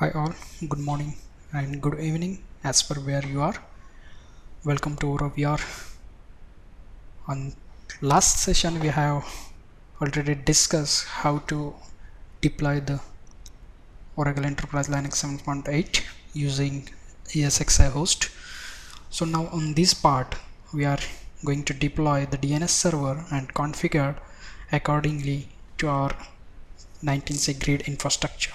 Hi all, good morning and good evening as per where you are. Welcome to our VR. On last session we have already discussed how to deploy the Oracle Enterprise Linux 7.8 using ESXi host. So now on this part we are going to deploy the DNS server and configure accordingly to our 19C grid infrastructure.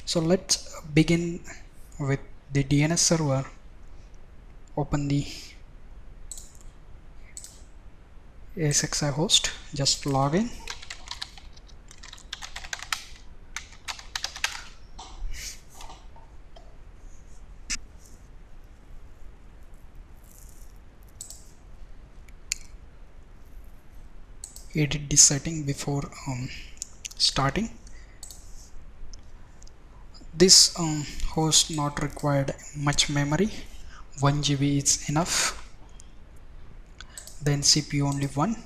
So let's begin with the DNS server. Open the ESXi host, just log in. Edit this setting before starting. This host not required much memory, 1 GB is enough. Then CPU only 1,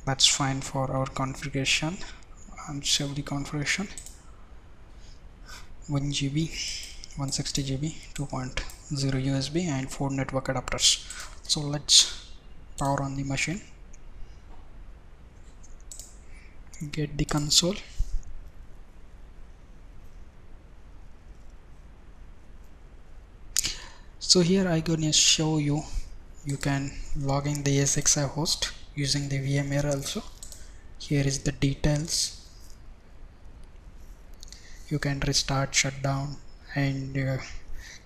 that's fine for our configuration. Save the configuration. 1 GB, 160 GB, 2.0 USB and 4 network adapters. So let's power on the machine, get the console. So here I'm gonna show you can log in the ESXi host using the VMware also. Here is the details. You can restart, shut down and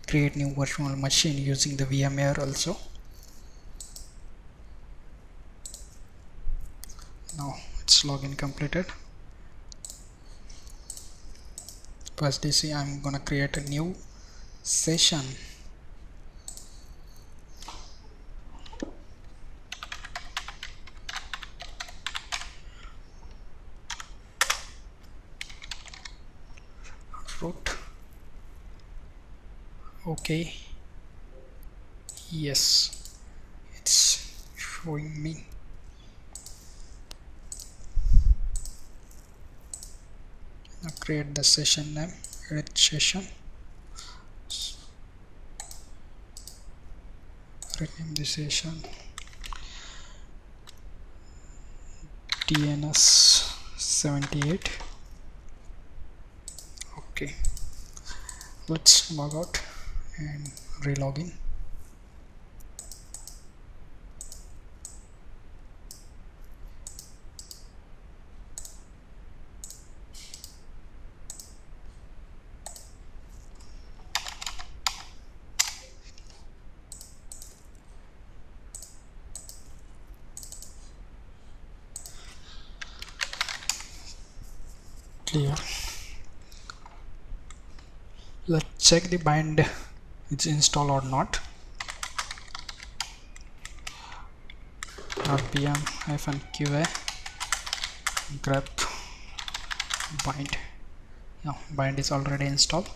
create new virtual machine using the VMware also. Now it's login completed. First DC, I'm gonna create a new session. Root. Okay. Yes, it's showing me. Now create the session name, edit session, rename the session DNS 78. Okay, let's log out and re-log in. Clear. Let's check the bind it's installed or not. rpm-qa grep bind. Now bind is already installed.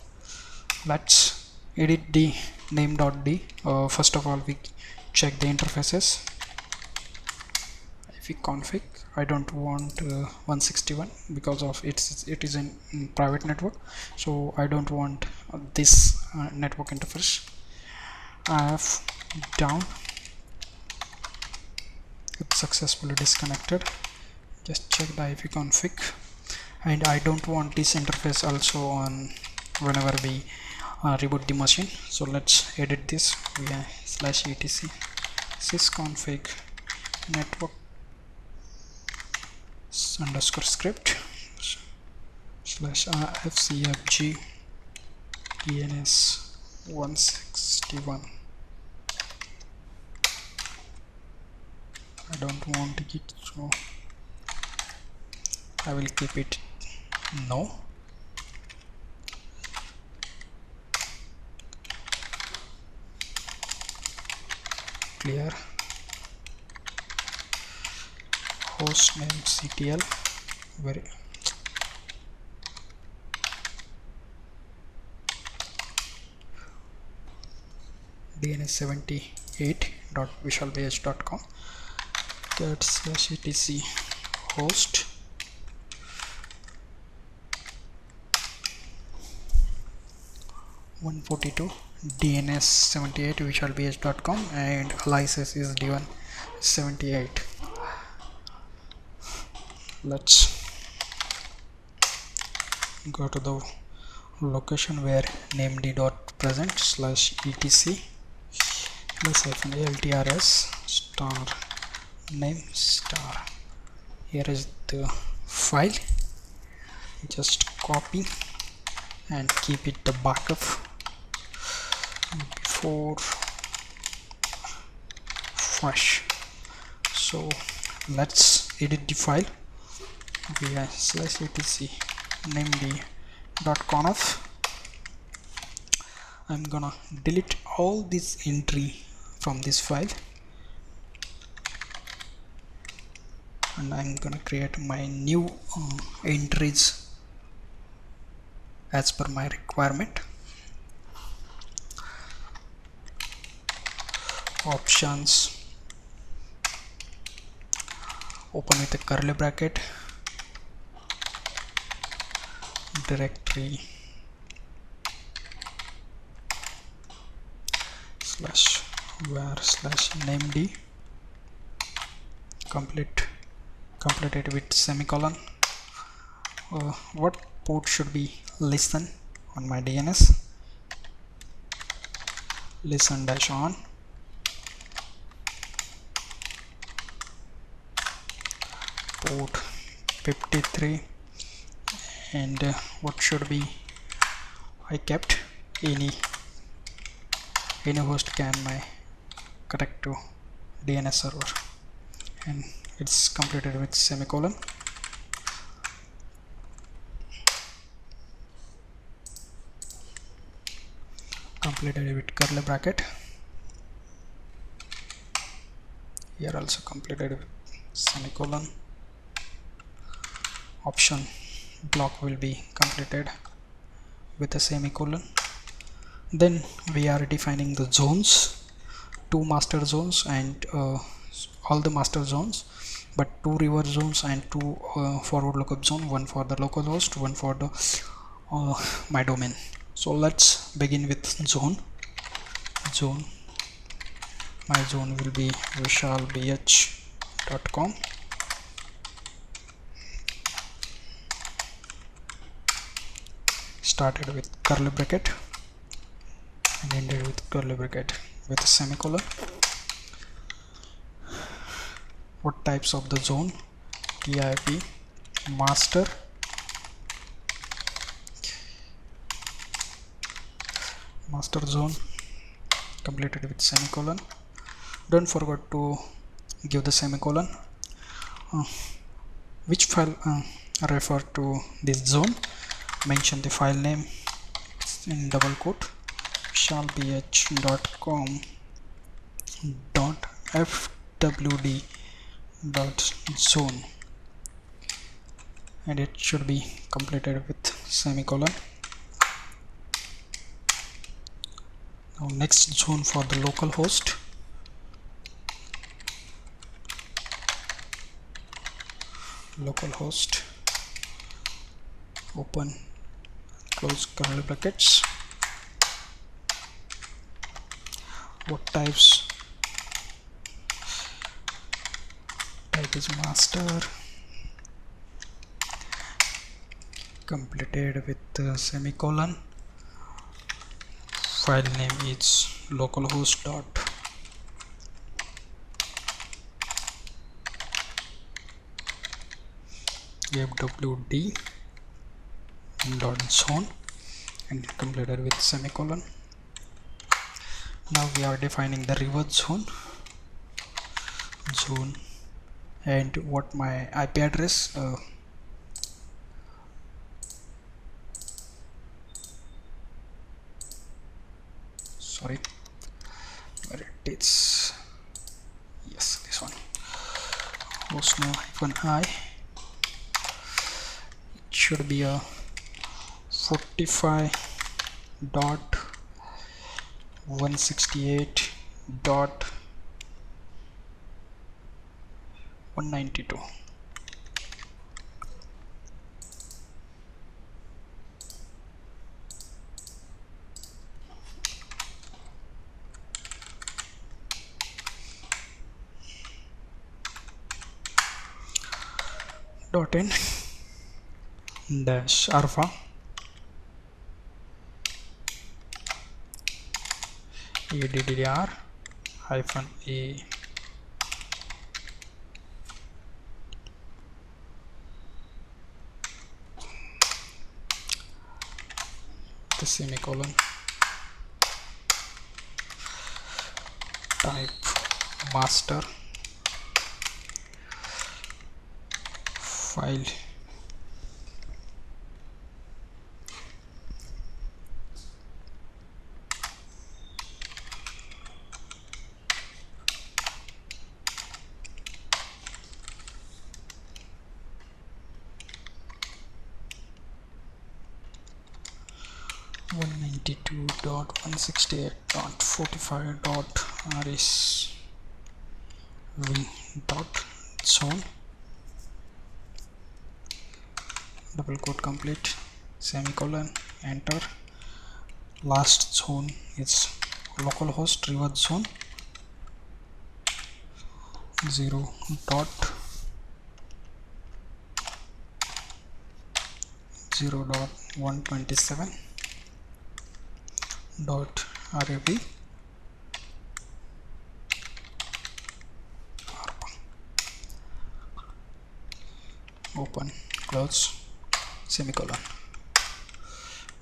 Let's edit the name.d. First of all we check the interfaces. If we config, I don't want 161 because of it is in private network, so I don't want this network interface. I have down, it's successfully disconnected. Just check the IP config, and I don't want this interface also on whenever we reboot the machine. So let's edit this via /etc sysconfig network underscore script /fcfg DNS 161. I don't want it, so I will keep it no. Clear. Host name ctl, very dns78.visualbh.com /etc host 142 DNS 78 visualbh.com and alias is d1 78. Let's go to the location where named.present /etc +-ltrs star name star. Here is the file. Just copy and keep it the backup before fresh. So let's edit the file via /etc named.conf. I'm gonna delete all this entry from this file and I'm gonna create my new entries as per my requirement. Options, open with a curly bracket, directory /var/named, complete it with semicolon. What port should be listen on my DNS? Listen dash on. Port 53 and what should be I kept any host can connect to DNS server, and it's completed with semicolon. Completed with curly bracket. Here also completed with semicolon. Option block will be completed with a semicolon. Then we are defining the zones, 2 master zones and all the master zones, but 2 reverse zones and 2 forward lookup zone, one for the localhost, one for the my domain. So let's begin with zone. My zone will be visualbh.com. Started with curly bracket and ended with curly bracket with a semicolon. What types of the zone? TIP master, zone, completed with semicolon. Don't forget to give the semicolon. Which file refer to this zone? Mention the file name in double quote, visualbh.com .fwd.zone, and it should be completed with semicolon. Now next zone for the local host. Open, close curly brackets. What types? Type is master, completed with semicolon. File name is localhost .fwd.zone and completed with semicolon. Now we are defining the reverse zone and what my IP address. Sorry, where it is? Yes, this one. hostname -i. It should be a 45.168.192. .in dash alpha eddr hyphen a the semicolon type master file one 192.168.45.rsv.zone double quote complete semicolon enter. Last zone is localhost reverse zone 0 dot 0 dot 127 dot RAB open close semicolon.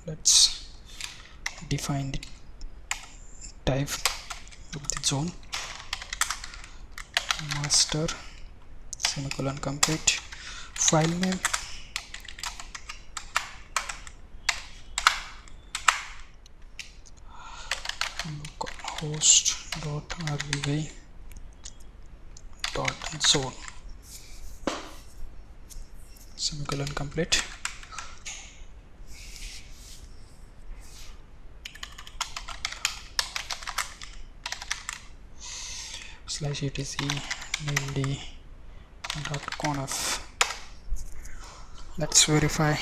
Let's define the type of the zone master semicolon complete file name localhost.rv.zone semicolon complete. Slash etc named.conf. Let's verify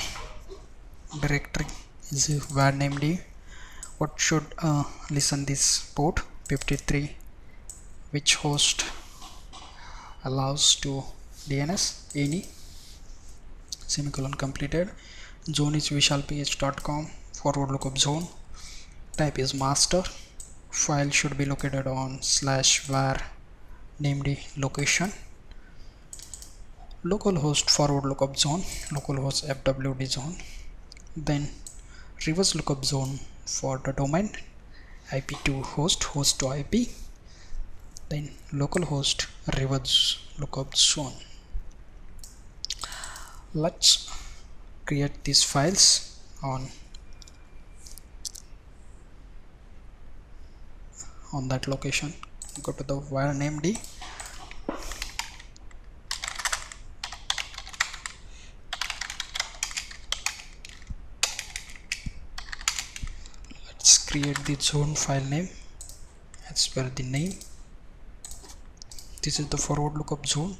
directory is var named. What should listen this port 53, which host allows to DNS any semicolon completed. Zone is vishalph.com forward lookup zone. Type is master. File should be located on /var named location. Localhost forward lookup zone, localhost FWD zone, then reverse lookup zone for the domain, IP to host, host to IP, then localhost reverse lookup zone. Let's create these files on that location. Go to the var named. Let's create the zone file name as per the name. This is the forward lookup zone.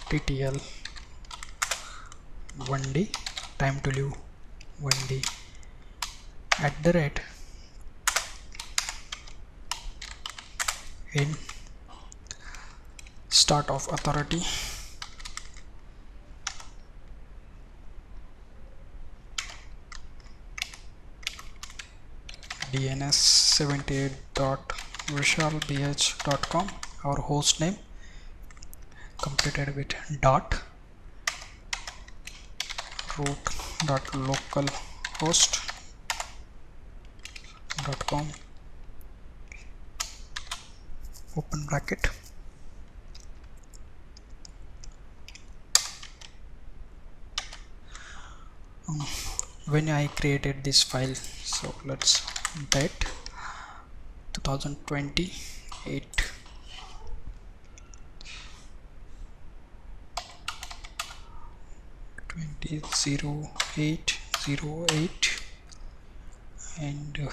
$TTL 1D time to live 1D @ in start of authority DNS 78.vishalbh.com. Our host name completed with .root.localhost.com open bracket. When I created this file, so let's date 2028 200808 and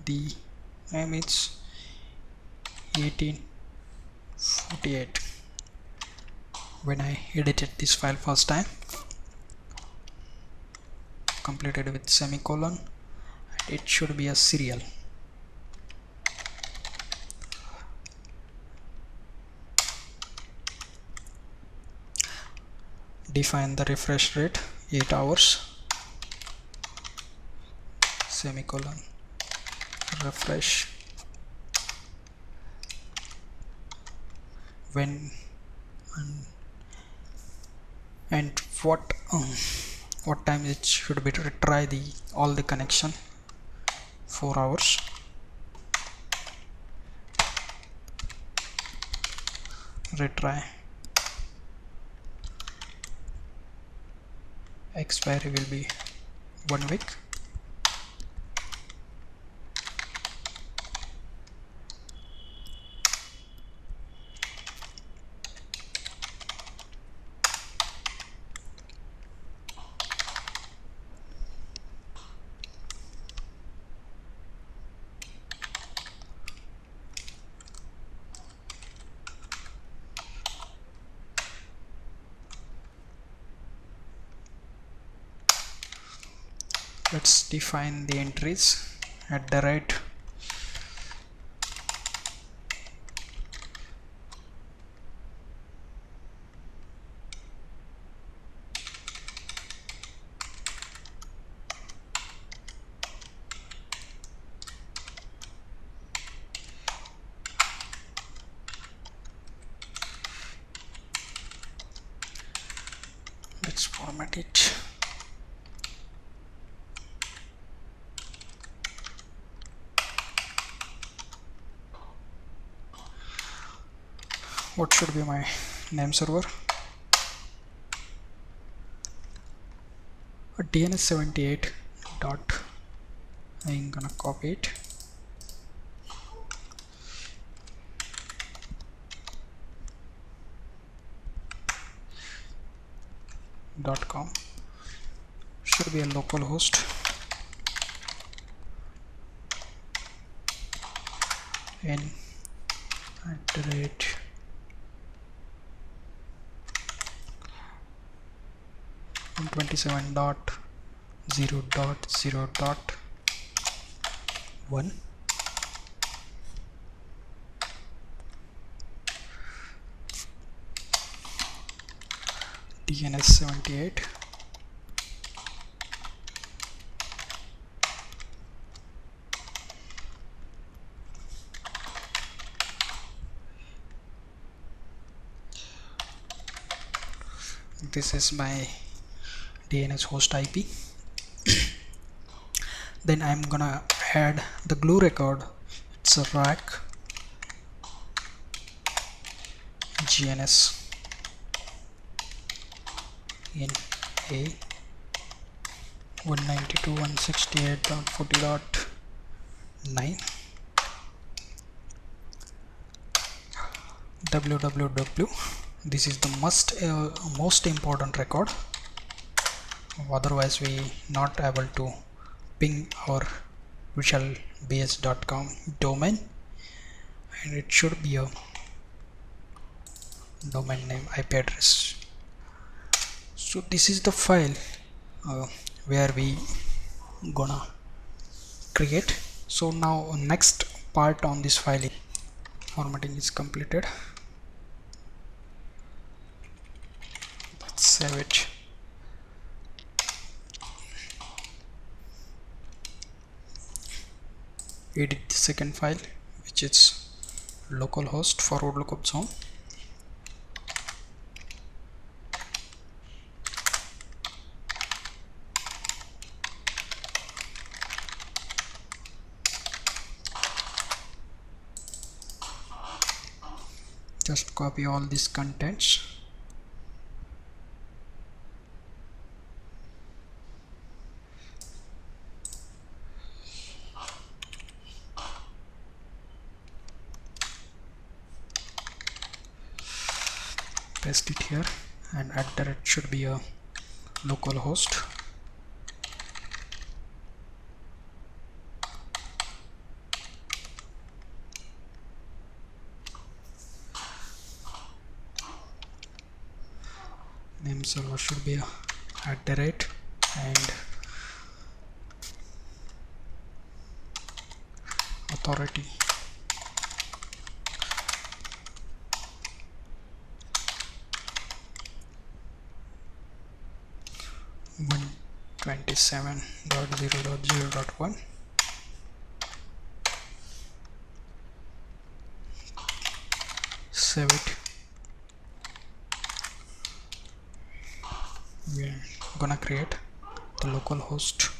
the name is 1848 when I edited this file first time. completed with semicolon. It should be a serial. Define the refresh rate 8 hours, semicolon, refresh when and what time it should be to retry all the connection. 4 hours, retry, expiry will be 1 week. Let's define the entries at the rate let's format it. What should be my name server? A DNS 78 dot. I'm gonna copy it. .com should be a local host. In @ 127.0.0.1. DNS 78 this is my DNS host IP. Then I'm gonna add the glue record. It's a rack GNS in a 192.168.40.9 www. This is the most important record, otherwise we not able to ping our visualbase.com domain, and it should be a domain name IP address. So this is the file where we gonna create. So now next part on this file, formatting is completed. Let's save it. Edit the second file, which is localhost forward lookup zone. Just copy all these contents. Paste it here, and at that it should be a local host. Name server should be a @ and authority 127.0.0.1. Save it. We are gonna create the localhost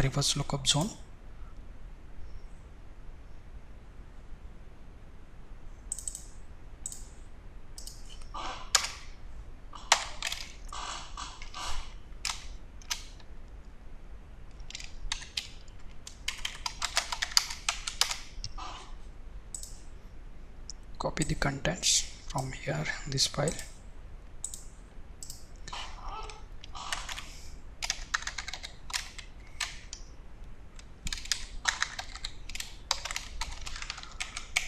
reverse lookup zone. Copy the contents from here, this file.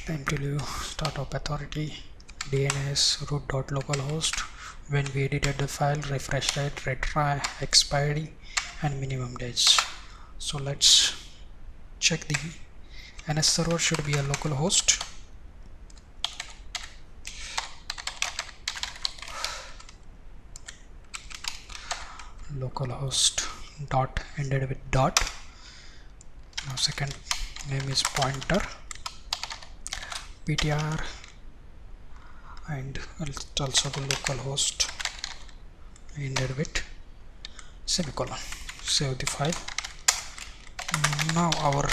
Time to leave startup authority DNS root.localhost. When we edited the file, refresh rate, retry, expiry, and minimum days. So let's check the NS server should be a localhost. Localhost dot ended with dot. Now second name is pointer ptr, and it's also the localhost ended with semicolon. Save the file. Now our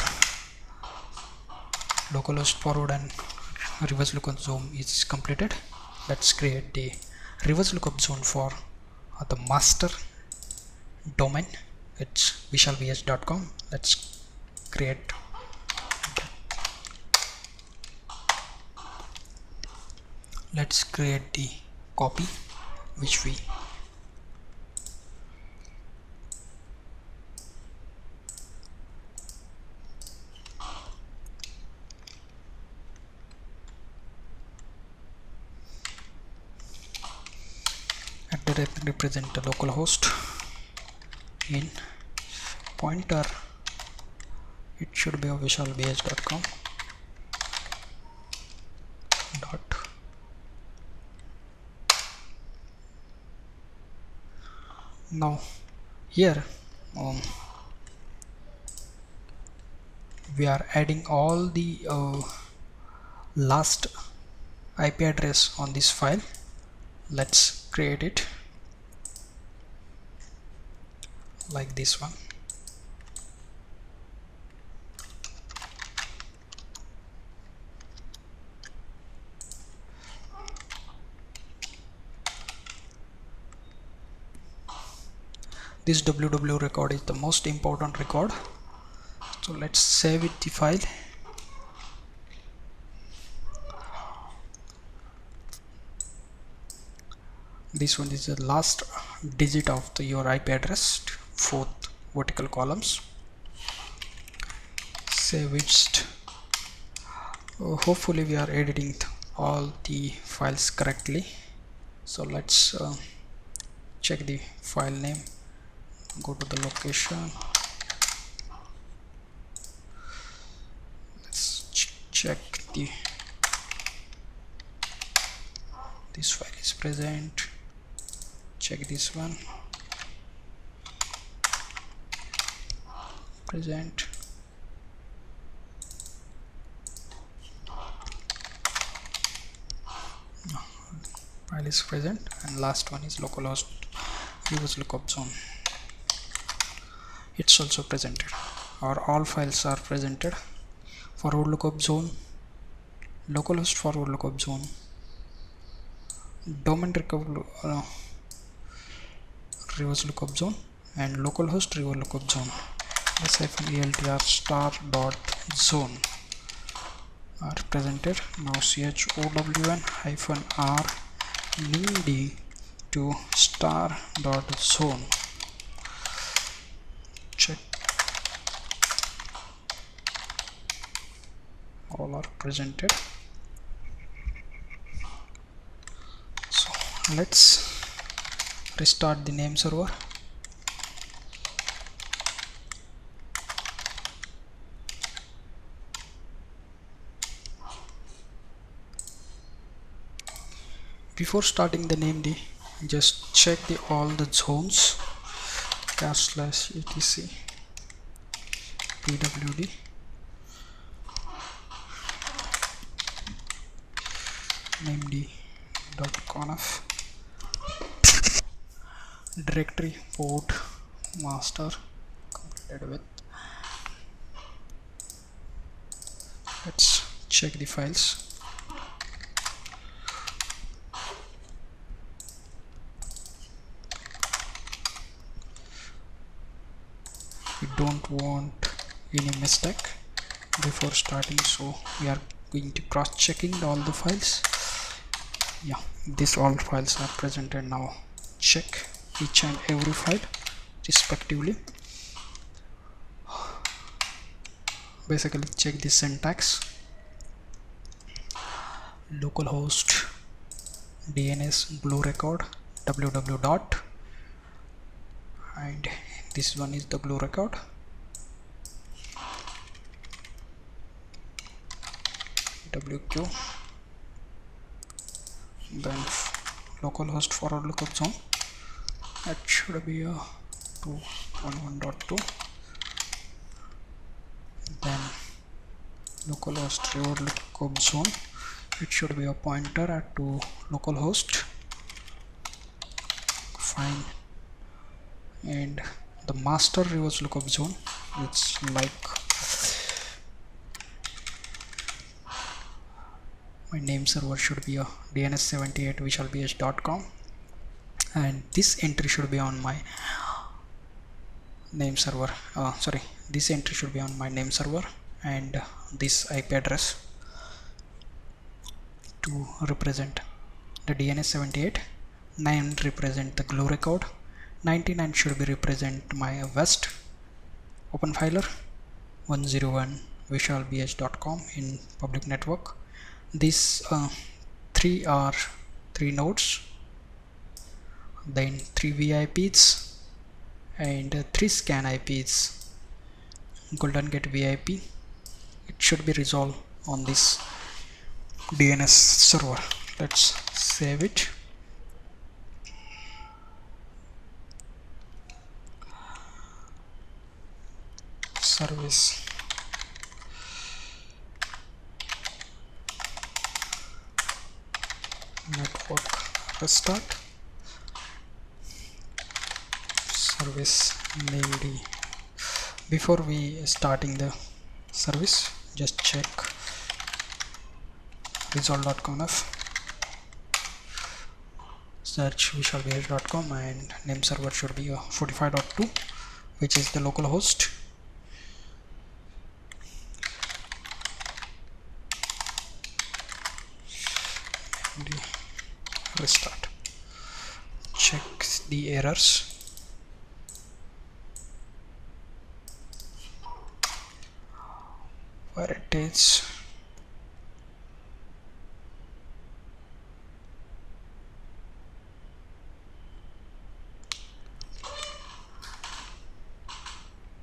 localhost forward and reverse lookup zone is completed. Let's create the reverse lookup zone for the master domain. It's vishalvs.com. Let's create the copy which we represent the localhost. In pointer it should be a vishalvs.com dot. Now here we are adding all the last IP address on this file. Let's create it like this one. This www record is the most important record, so let's save it the file. This one is the last digit of your IP address, fourth vertical columns. Save it. Hopefully we are editing all the files correctly. So let's check the file name. Go to the location. Let's check this file is present. Check this one, present. No, file is present, and last one is localhost reverse lookup zone. It's also presented, or all files are presented. Forward lookup zone, localhost forward lookup zone, domain reverse lookup zone, and localhost reverse lookup zone. -eltr star dot zone are presented. Now chown -r need to star dot zone. Check all are presented. So let's restart the name server. Before starting the named, just check all the zones /etc pwd named.conf directory port master completed with. Let's check the files. We don't want any mistake before starting, so we are going to cross checking all the files. Yeah, these all files are presented now. Check each and every file respectively. Basically check the syntax. Localhost DNS glue record www dot, and this one is the glue record. WQ, then localhost forward lookup zone, that should be a 211.2, then localhost reward lookup zone, it should be a pointer at to localhost. Fine. And the master reverse lookup zone, it's like my name server should be a DNS78visualbh.com, and this entry should be on my name server. This entry should be on my name server, and this IP address to represent the DNS78, 9 represent the glue record, 99 should be represent my west open filer, 101 visualbh.com in public network. These three are 3 nodes, then 3 VIPs and 3 scan IPs. Golden Gate VIP, it should be resolved on this DNS server. Let's save it. Service network restart, service named. Before we starting the service, just check resolve.conf, search visualbh.com, and name server should be 45.2, which is the local host. Restart. Check the errors. Where it is.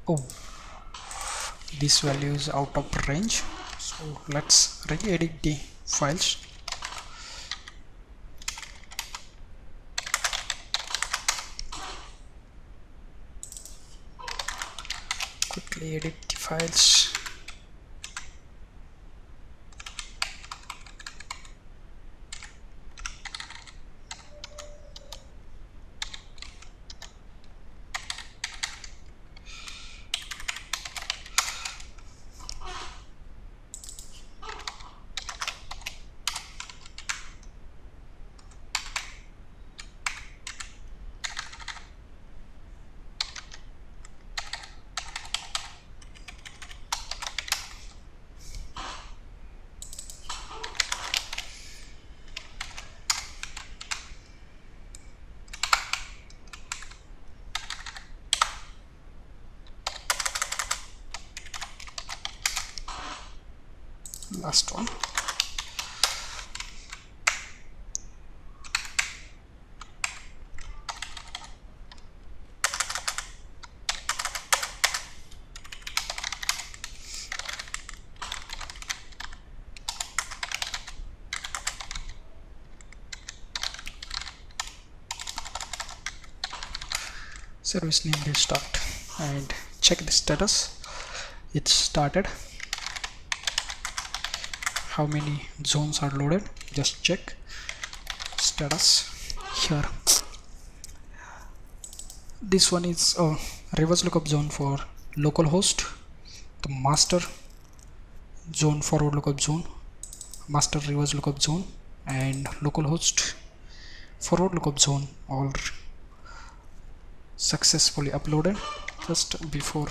Oh, this value is out of range, so let's re-edit the files. Quickly edit the files. Last one. service name restart, and check the status. It started. How many zones are loaded? Just check status here. This one is a reverse lookup zone for localhost, the master zone, forward lookup zone, master reverse lookup zone, and localhost forward lookup zone all successfully uploaded. Just before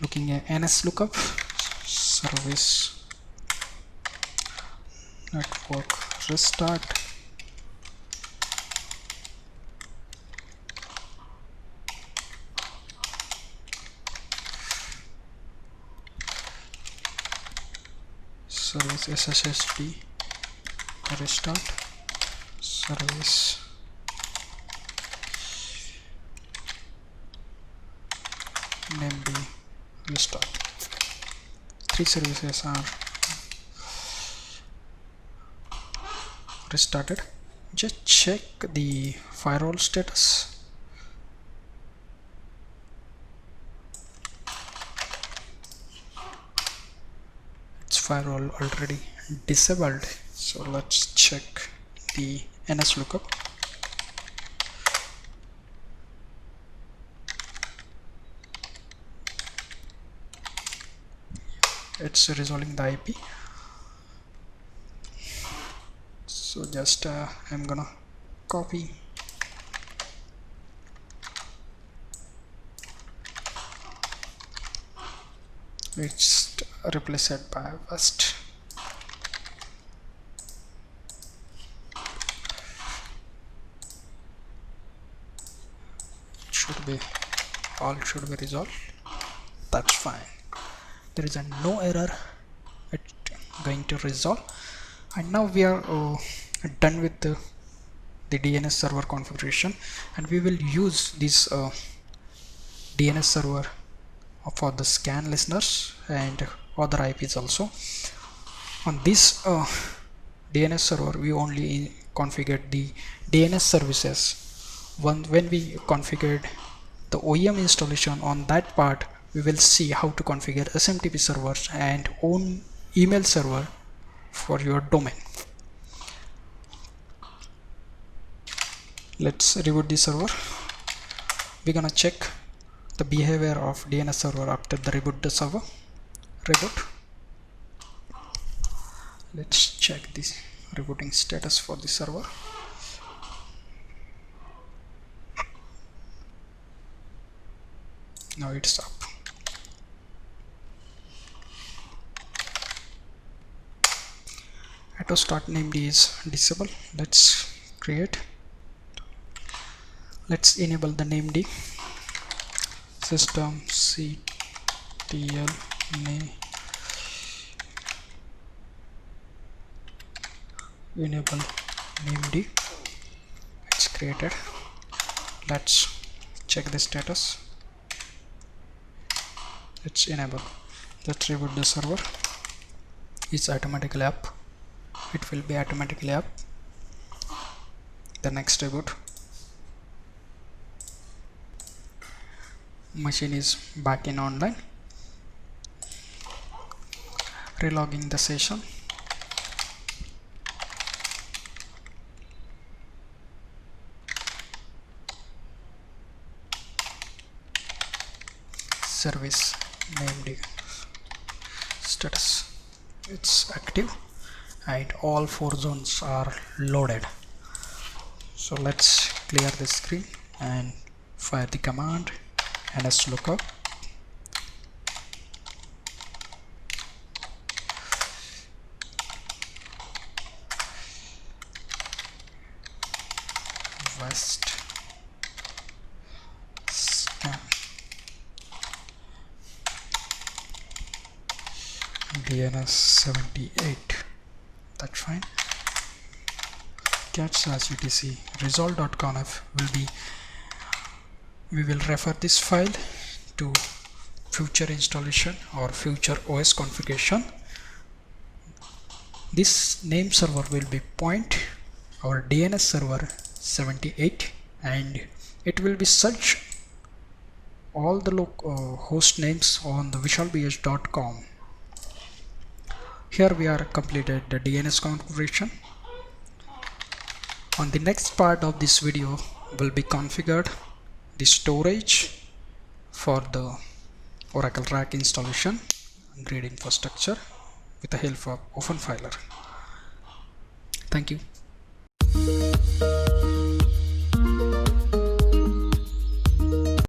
looking at NS lookup, service network restart, service SSHD restart, service name be restart. Three services are restarted. Just check the firewall status. Its firewall already disabled, so let's check the NS lookup. It's resolving the IP. So just I'm gonna copy it's replace it by first. Should be all should be resolved. That's fine. There is a no error. It's going to resolve. And now we are done with the DNS server configuration, and we will use this DNS server for the scan listeners and other IPs also. On this DNS server, we only configured the DNS services. When we configured the OEM installation on that part, we will see how to configure SMTP servers and own email server for your domain. Let's reboot the server. We're gonna check the behavior of DNS server after the reboot the server. Reboot. Let's check this rebooting status for the server. Now it's up. Auto start named is disable. Let's create. Let's enable the named system ctl name. Enable named. It's created. Let's check the status. Let's enable. Let's reboot the server. It's automatically up. It will be automatically up. The next reboot. Machine is back in online. Relogging the session. Service named status. It's active and all 4 zones are loaded. So let's clear the screen and fire the command NS lookup. West scan DNS 78. That's fine. cat/etc resolve.conf will be, we will refer this file to future installation or future OS configuration. This name server will be point our DNS server 78, and It will be search all the host names on the vishalbh.com. Here we are completed the DNS configuration. On the next part of this video will be configured the storage for the Oracle Rack installation and grid infrastructure with the help of OpenFiler. Thank you.